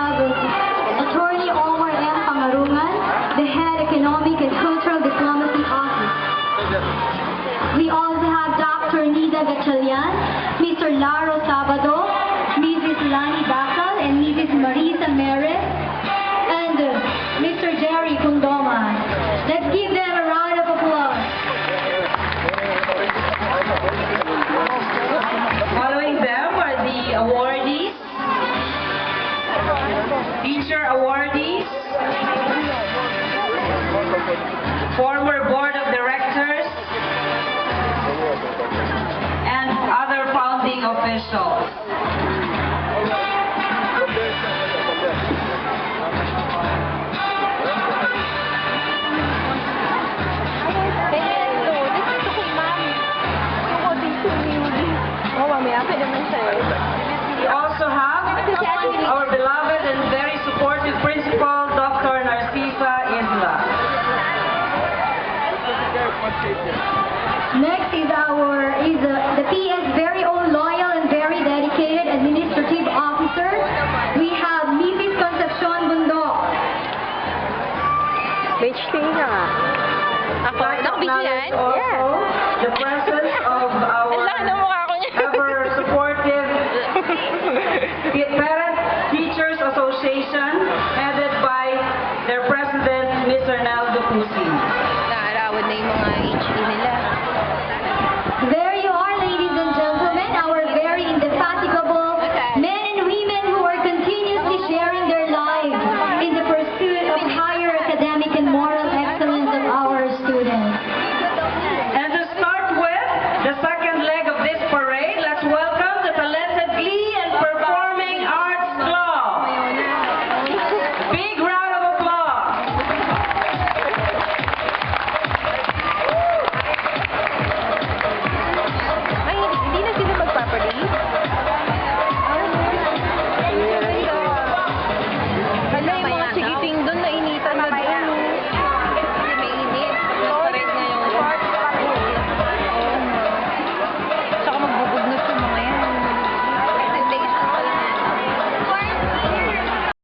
have Attorney Omar M. Pangarungan, the Head Economic and Cultural Diplomacy Office. We also have Dr. Nida Gatchalian, Mr. Laro Sabado, Mrs. Lani Dakal, and Mrs. Marisa Meres, and Mr. Jerry Kundoman. Let's give them a round of applause. Following them are the awardees, teacher awardees, former board of directors, and other founding officials. We also have our beloved and very supportive principal, Dr. Narcisa Isla. Next is the PS very own loyal and very dedicated administrative officer. We have Mrs. Concepcion Bundok. Beach tea nga. Ako, nakabidyo yan? Also, Yeah. the presence